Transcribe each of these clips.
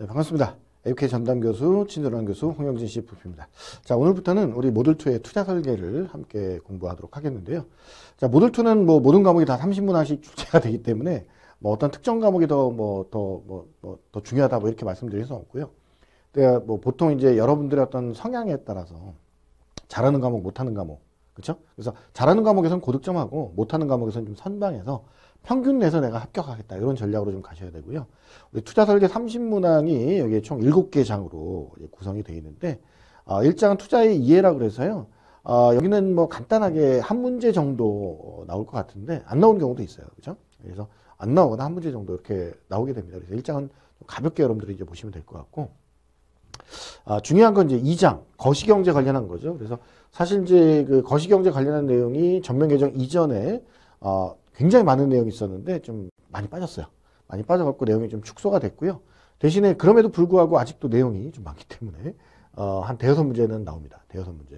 네, 반갑습니다. AUK 전담 교수, 친절한 교수 홍영진 CFP입니다. 자, 오늘부터는 우리 모듈2의 투자 설계를 함께 공부하도록 하겠는데요. 자, 모듈2는 뭐 모든 과목이 다 30문항씩 출제가 되기 때문에 뭐 어떤 특정 과목이 더 중요하다 뭐 이렇게 말씀드릴 수는 없고요. 뭐 보통 이제 여러분들의 어떤 성향에 따라서 잘하는 과목, 못하는 과목, 그렇죠? 그래서 잘하는 과목에서는 고득점하고 못하는 과목에서는 좀 선방해서 평균 내서 내가 합격하겠다 이런 전략으로 좀 가셔야 되고요. 우리 투자 설계 30문항이 여기에 총 7개 장으로 구성이 되어 있는데 1장은 투자의 이해라 그래서요. 여기는 뭐 간단하게 한 문제 정도 나올 것 같은데 안 나오는 경우도 있어요. 그죠? 그래서 안 나오거나 한 문제 정도 이렇게 나오게 됩니다. 그래서 1장은 가볍게 여러분들이 이제 보시면 될 것 같고 중요한 건 이제 2장 거시경제 관련한 거죠. 그래서 사실 이제 그 거시경제 관련한 내용이 전면 개정 이전에 굉장히 많은 내용이 있었는데 좀 많이 빠졌어요. 많이 빠져갖고 내용이 좀 축소가 됐고요. 대신에 그럼에도 불구하고 아직도 내용이 좀 많기 때문에 한 대여섯 문제는 나옵니다. 대여섯 문제.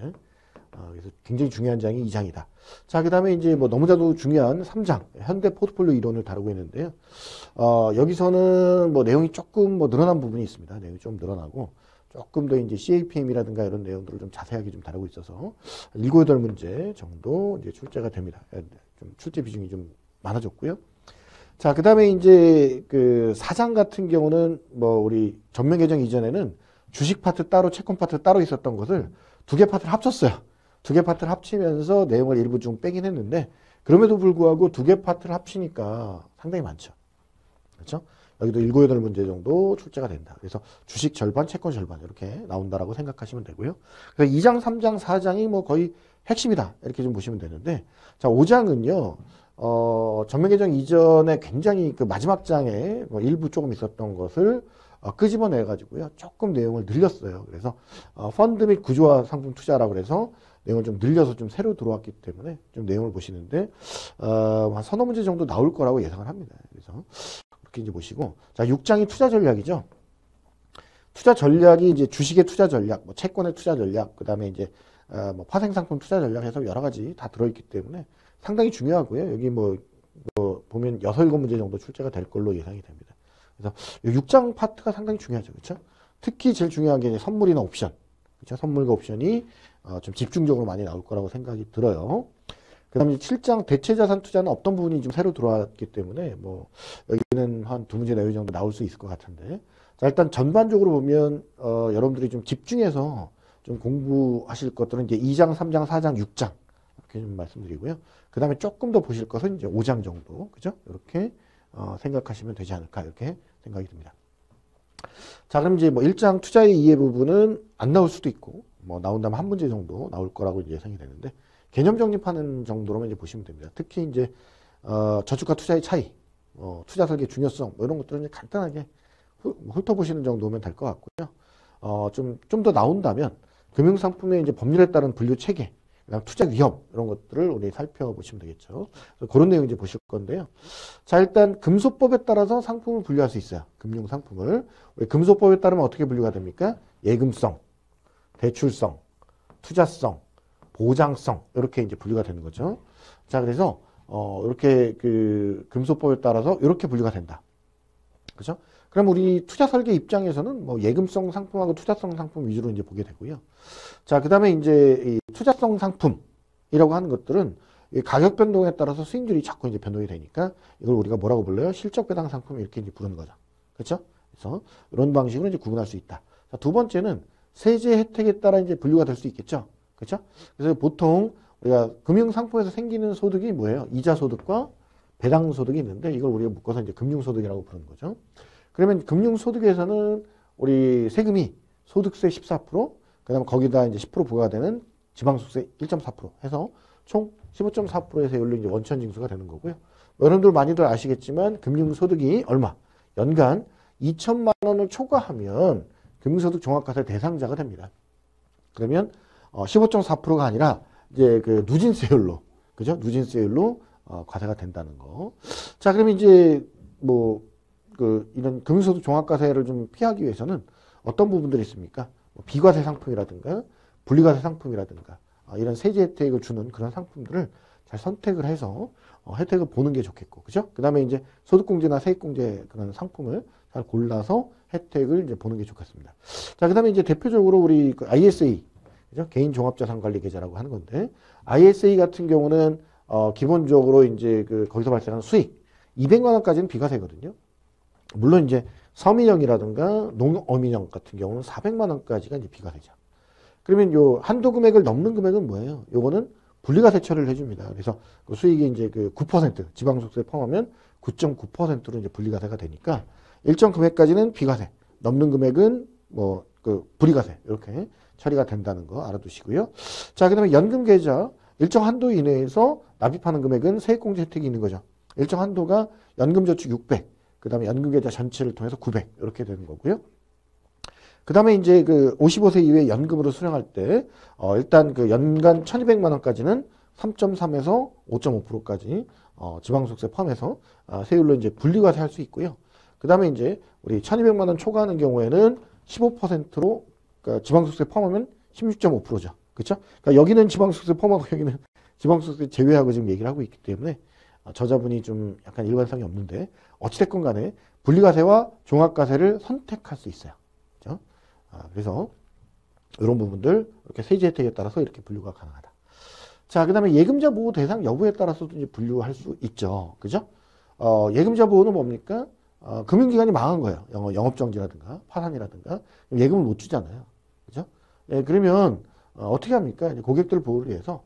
그래서 굉장히 중요한 장이 2장이다. 자, 그 다음에 이제 뭐 너무나도 중요한 3장 현대 포트폴리오 이론을 다루고 있는데요. 여기서는 뭐 내용이 조금 뭐 늘어난 부분이 있습니다. 내용이 좀 늘어나고 조금 더 이제 CAPM이라든가 이런 내용들을 좀 자세하게 좀 다루고 있어서 7, 8문제 정도 이제 출제가 됩니다. 좀 출제 비중이 좀 많아졌고요. 자, 그 다음에 이제 그 4장 같은 경우는 뭐 우리 전면 개정 이전에는 주식 파트 따로, 채권 파트 따로 있었던 것을 2개 파트를 합쳤어요. 2개 파트를 합치면서 내용을 일부 좀 빼긴 했는데 그럼에도 불구하고 2개 파트를 합치니까 상당히 많죠. 그렇죠? 여기도 7, 8문제 정도 출제가 된다. 그래서 주식 절반, 채권 절반 이렇게 나온다라고 생각하시면 되고요. 그래서 2장, 3장, 4장이 뭐 거의 핵심이다. 이렇게 좀 보시면 되는데 자, 5장은요. 전면 개정 이전에 굉장히 그 마지막 장에 뭐 일부 조금 있었던 것을 끄집어내 가지고요. 조금 내용을 늘렸어요. 그래서 펀드 및 구조화 상품 투자라고 그래서 내용을 좀 늘려서 좀 새로 들어왔기 때문에 좀 내용을 보시는데 한 서너 문제 정도 나올 거라고 예상을 합니다. 그래서 그렇게 이제 보시고 자, 6장이 투자 전략이죠. 투자 전략이 이제 주식의 투자 전략, 뭐 채권의 투자 전략, 그다음에 이제 뭐 파생상품 투자 전략해서 여러 가지 다 들어있기 때문에 상당히 중요하고요. 여기 뭐 보면 6, 7문제 정도 출제가 될 걸로 예상이 됩니다. 그래서 6장 파트가 상당히 중요하죠. 그렇죠? 특히 제일 중요한 게 선물이나 옵션. 그렇죠? 선물과 옵션이 좀 집중적으로 많이 나올 거라고 생각이 들어요. 그 다음에 7장 대체자산 투자는 어떤 부분이 좀 새로 들어왔기 때문에 뭐 여기는 한 2문제 내외 정도 나올 수 있을 것 같은데 자, 일단 전반적으로 보면 여러분들이 좀 집중해서 좀 공부하실 것들은 이제 2장, 3장, 4장, 6장 이렇게 좀 말씀드리고요. 그 다음에 조금 더 보실 것은 이제 5장 정도, 그죠? 이렇게 생각하시면 되지 않을까 이렇게 생각이 듭니다. 자, 그럼 이제 뭐 1장 투자의 이해 부분은 안 나올 수도 있고 뭐 나온다면 한 문제 정도 나올 거라고 이제 예상이 되는데 개념 정립하는 정도로만 이제 보시면 됩니다. 특히 이제 저축과 투자의 차이, 투자 설계 중요성 뭐 이런 것들은 이제 간단하게 훑어보시는 정도면 될 것 같고요. 좀 더 나온다면 금융상품의 이제 법률에 따른 분류 체계, 그다음 투자 위험 이런 것들을 우리 살펴보시면 되겠죠. 그런 내용 이제 보실 건데요. 자, 일단 금소법에 따라서 상품을 분류할 수 있어요. 금융 상품을 우리 금소법에 따르면 어떻게 분류가 됩니까? 예금성, 대출성, 투자성, 보장성 이렇게 이제 분류가 되는 거죠. 자, 그래서 이렇게 그 금소법에 따라서 이렇게 분류가 된다. 그렇죠? 그럼 우리 투자 설계 입장에서는 뭐 예금성 상품하고 투자성 상품 위주로 이제 보게 되고요. 자, 그 다음에 이제 이 투자성 상품이라고 하는 것들은 이 가격 변동에 따라서 수익률이 자꾸 이제 변동이 되니까 이걸 우리가 뭐라고 불러요? 실적 배당 상품 이렇게 이제 부르는 거죠. 그렇죠? 그래서 이런 방식으로 이제 구분할 수 있다. 자, 두 번째는 세제 혜택에 따라 이제 분류가 될 수 있겠죠. 그렇죠? 그래서 보통 우리가 금융 상품에서 생기는 소득이 뭐예요? 이자 소득과 배당 소득이 있는데 이걸 우리가 묶어서 이제 금융 소득이라고 부르는 거죠. 그러면 금융소득에서는 우리 세금이 소득세 14%, 그 다음에 거기다 이제 10% 부과되는 지방소득세 1.4% 해서 총 15.4%에서 연료 이제 원천징수가 되는 거고요. 여러분들 많이들 아시겠지만 금융소득이 얼마? 연간 2천만 원을 초과하면 금융소득 종합과세 대상자가 됩니다. 그러면 15.4%가 아니라 이제 그 누진세율로, 그죠? 누진세율로 과세가 된다는 거. 자, 그러면 이제 뭐 이런 금융소득 종합과세를 좀 피하기 위해서는 어떤 부분들이 있습니까? 비과세 상품이라든가 분리과세 상품이라든가 이런 세제 혜택을 주는 그런 상품들을 잘 선택을 해서 혜택을 보는 게 좋겠고, 그죠? 그 다음에 이제 소득공제나 세액공제 그런 상품을 잘 골라서 혜택을 이제 보는 게 좋겠습니다. 자, 그다음에 이제 대표적으로 우리 그 ISA, 그죠? 개인 종합자산관리 계좌라고 하는 건데, ISA 같은 경우는 기본적으로 이제 그 거기서 발생하는 수익 200만 원까지는 비과세거든요. 물론 이제 서민형이라든가 농어민형 같은 경우는 400만 원까지가 이제 비과세죠. 그러면 요 한도 금액을 넘는 금액은 뭐예요? 요거는 분리과세 처리를 해줍니다. 그래서 그 수익이 이제 그 9% 지방소득세 포함하면 9.9%로 이제 분리과세가 되니까 일정 금액까지는 비과세, 넘는 금액은 뭐 그 분리과세 이렇게 처리가 된다는 거 알아두시고요. 자, 그다음에 연금 계좌 일정 한도 이내에서 납입하는 금액은 세액공제 혜택이 있는 거죠. 일정 한도가 연금저축 600, 그다음에 연금계좌 전체를 통해서 900 이렇게 되는 거고요. 그다음에 이제 그 55세 이후에 연금으로 수령할 때 일단 그 연간 1,200만 원까지는 3.3에서 5.5%까지 지방소득세 포함해서 세율로 이제 분리과세 할 수 있고요. 그다음에 이제 우리 1,200만 원 초과하는 경우에는 15%로 그러니까 지방소득세 포함하면 16.5%죠. 그렇죠? 그러니까 여기는 지방소득세 포함하고 여기는 지방소득세 제외하고 지금 얘기를 하고 있기 때문에 저자분이 좀 약간 일관성이 없는데 어찌됐건 간에 분리과세와 종합과세를 선택할 수 있어요. 그렇죠? 그래서 이런 부분들 이렇게 세제 혜택에 따라서 이렇게 분류가 가능하다. 자, 그다음에 예금자 보호 대상 여부에 따라서도 이제 분류할 수 있죠. 그죠? 예금자 보호는 뭡니까? 금융기관이 망한 거예요. 영업정지라든가 파산이라든가 예금을 못 주잖아요. 그죠? 예, 그러면 어떻게 합니까? 이제 고객들 보호를 위해서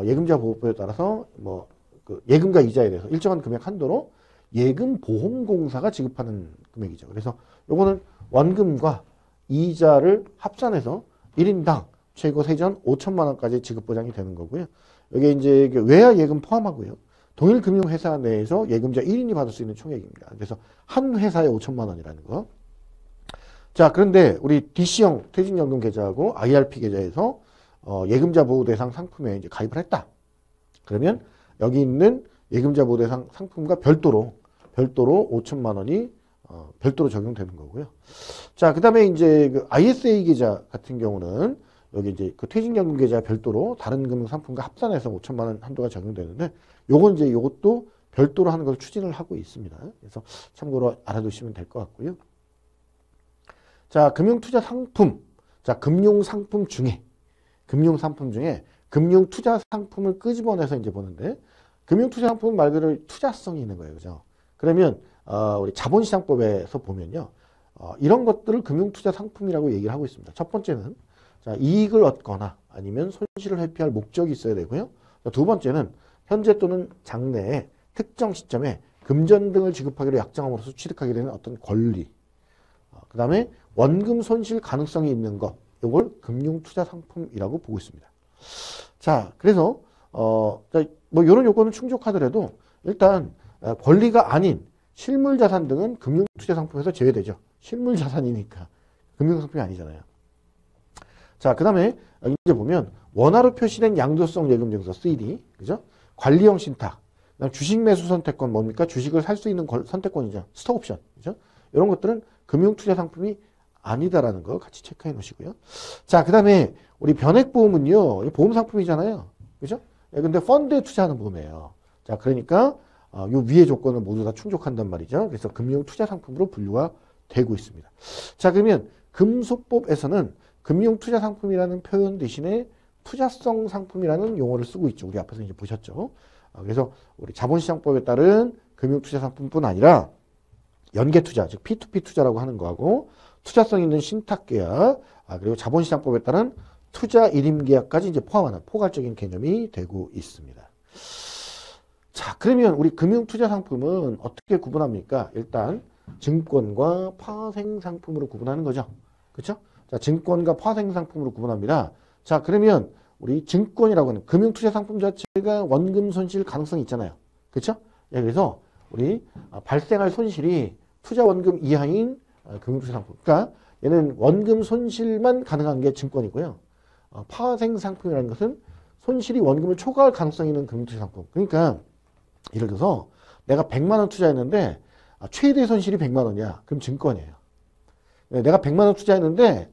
예금자 보호법에 따라서 뭐 그 예금과 이자에 대해서 일정한 금액 한도로 예금보험공사가 지급하는 금액이죠. 그래서 요거는 원금과 이자를 합산해서 1인당 최고 세전 5천만 원까지 지급 보장이 되는 거고요. 여기 이제 외야 예금 포함하고요. 동일 금융회사 내에서 예금자 1인이 받을 수 있는 총액입니다. 그래서 한 회사에 5천만 원이라는 거. 자, 그런데 우리 DC형 퇴직연금 계좌하고 IRP 계좌에서 예금자 보호 대상 상품에 이제 가입을 했다. 그러면 여기 있는 예금자 보호 대상 상품과 별도로 5천만 원이 별도로 적용되는 거고요. 자, 그다음에 이제 그 ISA 계좌 같은 경우는 여기 이제 그 퇴직연금 계좌 별도로 다른 금융 상품과 합산해서 5천만 원 한도가 적용되는데 요건 이제 요것도 별도로 하는 걸 추진을 하고 있습니다. 그래서 참고로 알아두시면 될 것 같고요. 자, 금융투자 상품. 자, 금융상품 중에 금융투자 상품을 끄집어내서 이제 보는데 금융투자 상품은 말 그대로 투자성이 있는 거예요. 그죠? 그러면 우리 자본시장법에서 보면요. 이런 것들을 금융투자 상품이라고 얘기를 하고 있습니다. 첫 번째는 자, 이익을 얻거나 아니면 손실을 회피할 목적이 있어야 되고요. 두 번째는 현재 또는 장래에 특정 시점에 금전 등을 지급하기로 약정함으로써 취득하게 되는 어떤 권리. 그 다음에 원금 손실 가능성이 있는 것. 이걸 금융투자 상품이라고 보고 있습니다. 자, 그래서 뭐 이런 요건을 충족하더라도 일단 권리가 아닌 실물자산 등은 금융투자 상품에서 제외되죠. 실물자산이니까 금융상품이 아니잖아요. 자, 그 다음에 이제 보면 원화로 표시된 양도성 예금증서 CD, 그죠? 관리형 신탁, 그다음 주식 매수 선택권 뭡니까? 주식을 살 수 있는 선택권이죠. 스톡옵션, 그죠? 이런 것들은 금융투자 상품이 아니다라는 거 같이 체크해 놓으시고요. 자, 그 다음에 우리 변액보험은요, 보험 상품이잖아요, 그죠? 근데 펀드에 투자하는 보험이에요. 자, 그러니까 요 위의 조건을 모두 다 충족한단 말이죠. 그래서 금융투자 상품으로 분류가 되고 있습니다. 자, 그러면 금소법에서는 금융투자 상품이라는 표현 대신에 투자성 상품이라는 용어를 쓰고 있죠. 우리 앞에서 이제 보셨죠. 그래서 우리 자본시장법에 따른 금융투자 상품뿐 아니라 연계투자, 즉 P2P 투자라고 하는 거하고 투자성 있는 신탁계약, 그리고 자본시장법에 따른 투자 일임계약까지 이제 포함하는 포괄적인 개념이 되고 있습니다. 자, 그러면 우리 금융투자 상품은 어떻게 구분합니까? 일단 증권과 파생상품으로 구분하는 거죠. 그렇죠? 자, 증권과 파생상품으로 구분합니다. 자, 그러면 우리 증권이라고 하는 금융투자 상품 자체가 원금 손실 가능성이 있잖아요. 그렇죠? 예, 그래서 우리 발생할 손실이 투자 원금 이하인 금융투자 상품. 그러니까 얘는 원금 손실만 가능한 게 증권이고요. 파생상품이라는 것은 손실이 원금을 초과할 가능성이 있는 금융투자 상품. 그러니까 예를 들어서 내가 100만 원 투자했는데 최대 손실이 100만 원이야. 그럼 증권이에요. 내가 100만 원 투자했는데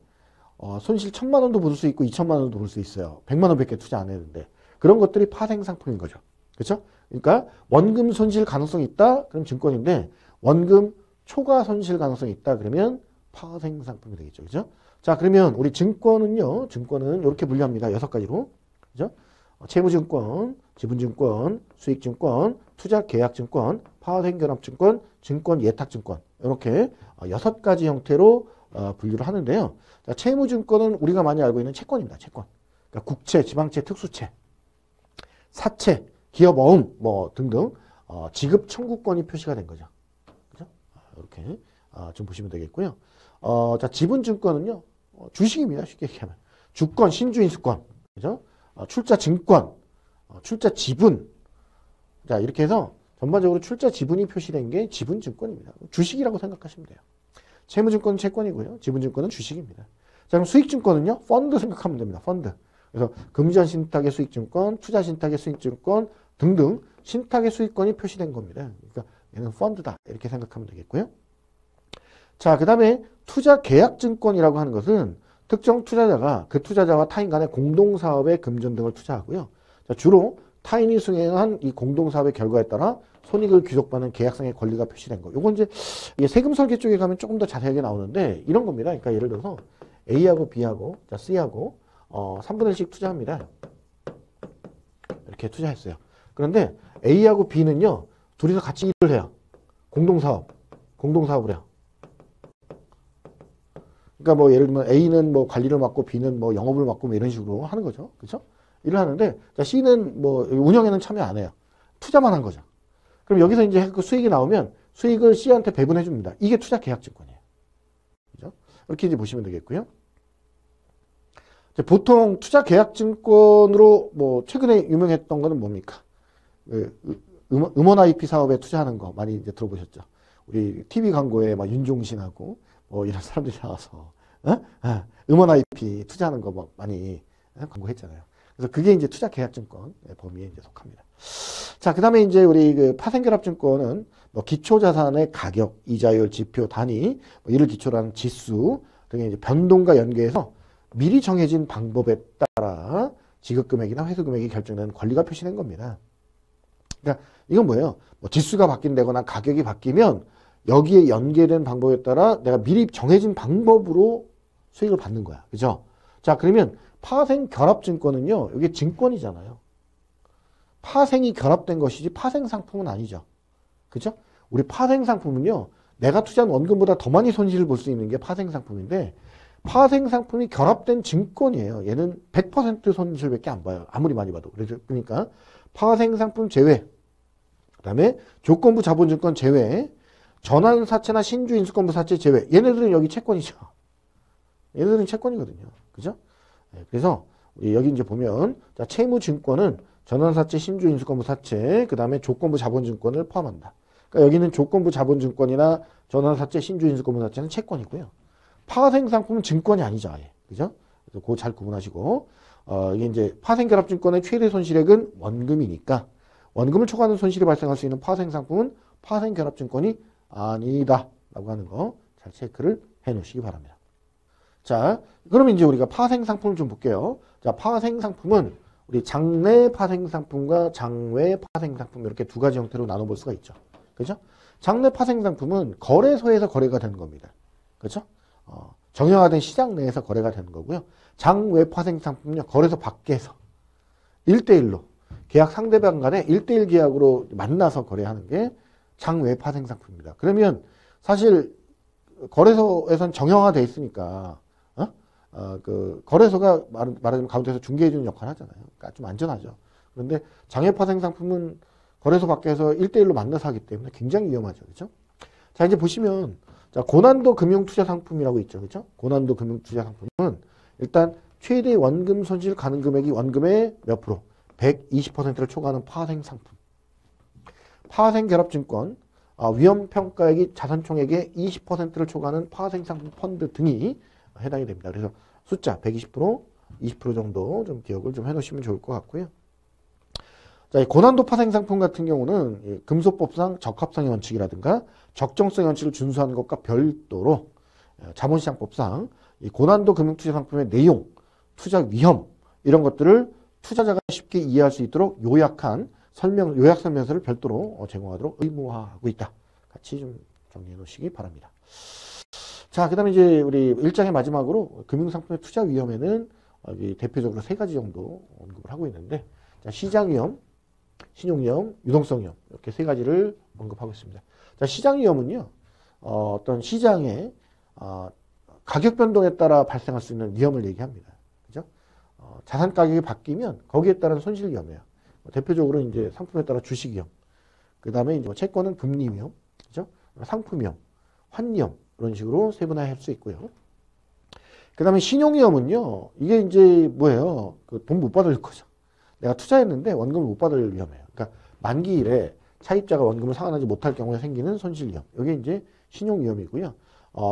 손실 1000만 원도 볼 수 있고 2000만 원도 볼 수 있어요. 100만 원밖에 투자 안 했는데. 그런 것들이 파생상품인 거죠. 그렇죠? 그러니까 원금 손실 가능성이 있다? 그럼 증권인데 원금 초과 손실 가능성이 있다? 그러면 파생상품이 되겠죠. 그죠? 자, 그러면 우리 증권은요. 증권은 이렇게 분류합니다. 6가지로. 그죠? 채무증권, 지분증권, 수익증권, 투자계약증권, 파생결합증권, 증권예탁증권 이렇게 6가지 형태로 분류를 하는데요. 자, 채무증권은 우리가 많이 알고 있는 채권입니다. 채권. 그러니까 국채, 지방채, 특수채, 사채, 기업어음 뭐 등등 지급 청구권이 표시가 된 거죠. 그죠? 이렇게 좀 보시면 되겠고요. 자, 지분증권은요. 주식입니다. 쉽게 얘기하면. 주권, 신주인수권. 그죠? 출자 증권, 출자 지분. 자, 이렇게 해서 전반적으로 출자 지분이 표시된 게 지분증권입니다. 주식이라고 생각하시면 돼요. 채무증권은 채권이고요. 지분증권은 주식입니다. 자, 그럼 수익증권은요? 펀드 생각하면 됩니다. 펀드. 그래서 금전 신탁의 수익증권, 투자 신탁의 수익증권 등등 신탁의 수익권이 표시된 겁니다. 그러니까 얘는 펀드다. 이렇게 생각하면 되겠고요. 자, 그 다음에 투자계약증권이라고 하는 것은 특정 투자자가 그 투자자와 타인 간의 공동사업에 금전 등을 투자하고요. 자, 주로 타인이 수행한 이 공동사업의 결과에 따라 손익을 귀속받는 계약상의 권리가 표시된 거. 요건 이제 세금 설계 쪽에 가면 조금 더 자세하게 나오는데 이런 겁니다. 그러니까 예를 들어서 A하고 B하고 자, C하고 3분의 1씩 투자합니다. 이렇게 투자했어요. 그런데 A하고 B는요. 둘이서 같이 일을 해요. 공동사업을 해요. 그러니까 뭐 예를 들면 A는 뭐 관리를 맡고 B는 뭐 영업을 맡고 뭐 이런 식으로 하는 거죠. 그렇죠? 일을 하는데 자, C는 뭐 운영에는 참여 안 해요. 투자만 한 거죠. 그럼 여기서 이제 그 수익이 나오면 수익을 C한테 배분해 줍니다. 이게 투자 계약증권이에요. 그죠? 이렇게 이제 보시면 되겠고요. 보통 투자 계약증권으로 뭐 최근에 유명했던 거는 뭡니까? 음원 IP 사업에 투자하는 거 많이 이제 들어보셨죠? 우리 TV 광고에 막 윤종신하고 뭐 이런 사람들이 나와서 음원 IP 투자하는 거 막 많이 광고했잖아요. 그래서 그게 이제 투자 계약증권 범위에 이제 속합니다. 자, 그 다음에 이제 우리 그 파생결합증권은 뭐 기초자산의 가격, 이자율, 지표, 단위, 뭐 이를 기초로 하는 지수 등의 이제 변동과 연계해서 미리 정해진 방법에 따라 지급금액이나 회수금액이 결정되는 권리가 표시된 겁니다. 그러니까 이건 뭐예요? 뭐 지수가 바뀐다거나 가격이 바뀌면 여기에 연계된 방법에 따라 내가 미리 정해진 방법으로 수익을 받는 거야. 그죠? 자, 그러면 파생결합증권은요. 이게 증권이잖아요. 파생이 결합된 것이지 파생상품은 아니죠. 그죠? 우리 파생상품은요. 내가 투자한 원금보다 더 많이 손실을 볼 수 있는 게 파생상품인데 파생상품이 결합된 증권이에요. 얘는 100% 손실밖에 안 봐요. 아무리 많이 봐도. 그러니까 파생상품 제외, 그 다음에 조건부 자본증권 제외, 전환사채나 신주인수권부 사채 제외. 얘네들은 여기 채권이죠. 얘네들은 채권이거든요. 그죠? 네, 그래서 우리 여기 이제 보면 자, 채무증권은 전환사채, 신주인수권부 사채, 그 다음에 조건부 자본증권을 포함한다. 그러니까 여기는 조건부 자본증권이나 전환사채, 신주인수권부 사채는 채권이고요. 파생상품은 증권이 아니죠, 아예. 그죠? 그래서 그거 잘 구분하시고, 이게 이제 파생결합증권의 최대 손실액은 원금이니까, 원금을 초과하는 손실이 발생할 수 있는 파생상품은 파생결합증권이 아니다. 라고 하는 거 잘 체크를 해 놓으시기 바랍니다. 자, 그러면 이제 우리가 파생상품을 좀 볼게요. 자, 파생상품은 우리 장내 파생상품과 장외 파생상품 이렇게 두 가지 형태로 나눠볼 수가 있죠. 그죠? 장내 파생상품은 거래소에서 거래가 되는 겁니다. 그죠? 정형화된 시장 내에서 거래가 되는 거고요. 장외 파생상품은요, 거래소 밖에서 1대1로 계약 상대방 간에 1대1 계약으로 만나서 거래하는 게 장외 파생상품입니다. 그러면 사실 거래소에선 정형화되어 있으니까 그 거래소가 말하자면 가운데서 중개해주는 역할을 하잖아요. 그러니까 좀 안전하죠. 그런데 장외 파생상품은 거래소 밖에서 1대1로 만나서 하기 때문에 굉장히 위험하죠. 그렇죠? 자, 이제 보시면 자, 고난도 금융투자상품이라고 있죠. 그렇죠? 고난도 금융투자상품은 일단 최대 원금 손실 가능 금액이 원금의 몇 프로? 120%를 초과하는 파생상품. 파생결합증권, 위험평가액이 자산총액의 20%를 초과하는 파생상품 펀드 등이 해당이 됩니다. 그래서 숫자 120%, 20% 정도 좀 기억을 좀 해놓으시면 좋을 것 같고요. 자, 이 고난도 파생상품 같은 경우는 금소법상 적합성의 원칙이라든가 적정성의 원칙을 준수하는 것과 별도로 자본시장법상 이 고난도 금융투자상품의 내용, 투자 위험 이런 것들을 투자자가 쉽게 이해할 수 있도록 요약 설명서를 별도로 제공하도록 의무화하고 있다. 같이 좀 정리해 놓으시기 바랍니다. 자, 그 다음에 이제 우리 1장의 마지막으로 금융상품의 투자 위험에는 여기 대표적으로 3가지 정도 언급을 하고 있는데, 자, 시장 위험, 신용 위험, 유동성 위험, 이렇게 3가지를 언급하고 있습니다. 자, 시장 위험은요, 어떤 시장의 가격 변동에 따라 발생할 수 있는 위험을 얘기합니다. 그죠? 자산 가격이 바뀌면 거기에 따른 손실 위험이에요. 대표적으로 이제 상품에 따라 주식 위험, 그 다음에 이제 채권은 금리 위험, 그죠? 상품 위험, 환위험, 이런 식으로 세분화할 수 있고요. 그 다음에 신용위험은요, 이게 이제 뭐예요? 돈 못 받을 거죠. 내가 투자했는데 원금을 못 받을 위험이에요. 그러니까 만기일에 차입자가 원금을 상환하지 못할 경우에 생기는 손실 위험. 이게 이제 신용위험이고요.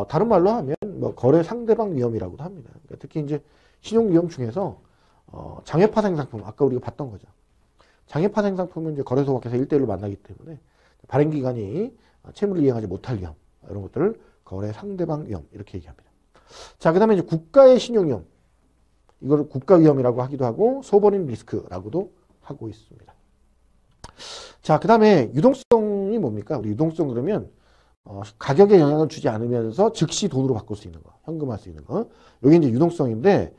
다른 말로 하면 뭐 거래 상대방 위험이라고도 합니다. 그러니까 특히 이제 신용위험 중에서 장외파생 상품, 아까 우리가 봤던 거죠. 장외파생 상품은 이제 거래소 밖에서 1대1로 만나기 때문에 발행기관이 채무를 이행하지 못할 위험, 이런 것들을 거래 상대방 위험, 이렇게 얘기합니다. 자, 그 다음에 이제 국가의 신용위험. 이걸 국가위험이라고 하기도 하고, 소버린 리스크라고도 하고 있습니다. 자, 그 다음에 유동성이 뭡니까? 우리 유동성 그러면, 가격에 영향을 주지 않으면서 즉시 돈으로 바꿀 수 있는 거, 현금화할 수 있는 거. 여기 이제 유동성인데,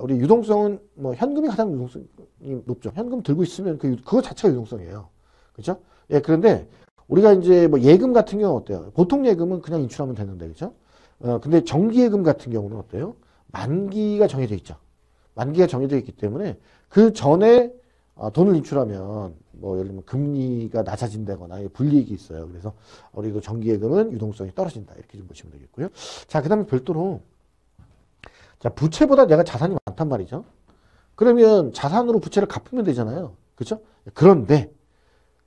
우리 유동성은 뭐 현금이 가장 유동성이 높죠. 현금 들고 있으면 그거 자체가 유동성이에요. 그렇죠? 예, 그런데 우리가 이제 뭐 예금 같은 경우는 어때요? 보통 예금은 그냥 인출하면 되는데, 그렇죠? 근데 정기예금 같은 경우는 어때요? 만기가 정해져 있죠. 만기가 정해져 있기 때문에 그 전에 돈을 인출하면 뭐 예를 들면 금리가 낮아진다거나 불이익이 있어요. 그래서 우리도 정기예금은 유동성이 떨어진다. 이렇게 좀 보시면 되겠고요. 자, 그 다음에 별도로 자, 부채보다 내가 자산이 많단 말이죠. 그러면 자산으로 부채를 갚으면 되잖아요. 그렇죠? 그런데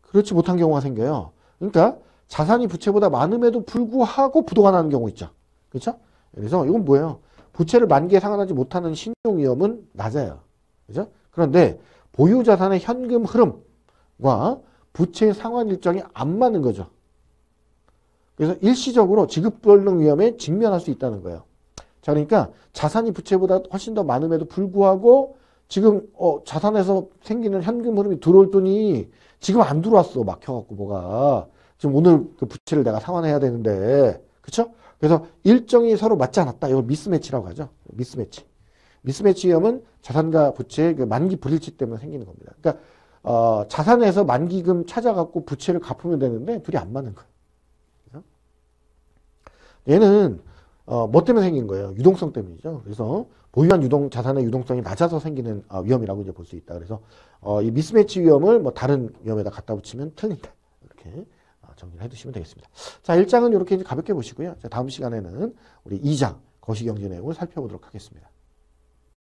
그렇지 못한 경우가 생겨요. 그러니까 자산이 부채보다 많음에도 불구하고 부도가 나는 경우 있죠. 그렇죠? 그래서 이건 뭐예요? 부채를 만기에 상환하지 못하는 신용 위험은 낮아요. 그렇죠? 그런데 보유 자산의 현금 흐름과 부채 상환 일정이 안 맞는 거죠. 그래서 일시적으로 지급 불능 위험에 직면할 수 있다는 거예요. 자, 그러니까 자산이 부채보다 훨씬 더 많음에도 불구하고 지금 자산에서 생기는 현금 흐름이 들어올 돈이 지금 안 들어왔어. 막혀갖고 뭐가. 지금 오늘 그 부채를 내가 상환해야 되는데. 그쵸? 그래서 일정이 서로 맞지 않았다. 이걸 미스매치라고 하죠. 미스매치. 미스매치 위험은 자산과 부채의 그 만기 불일치 때문에 생기는 겁니다. 그러니까 자산에서 만기금 찾아갖고 부채를 갚으면 되는데 둘이 안 맞는 거예요. 그래서 얘는 뭐 때문에 생긴 거예요? 유동성 때문이죠. 그래서 보유한 자산의 유동성이 낮아서 생기는 위험이라고 이제 볼 수 있다. 그래서 이 미스매치 위험을 뭐 다른 위험에다 갖다 붙이면 틀린다. 이렇게 정리를 해두시면 되겠습니다. 자, 1장은 이렇게 이제 가볍게 보시고요. 자, 다음 시간에는 우리 2장 거시경제 내용을 살펴보도록 하겠습니다.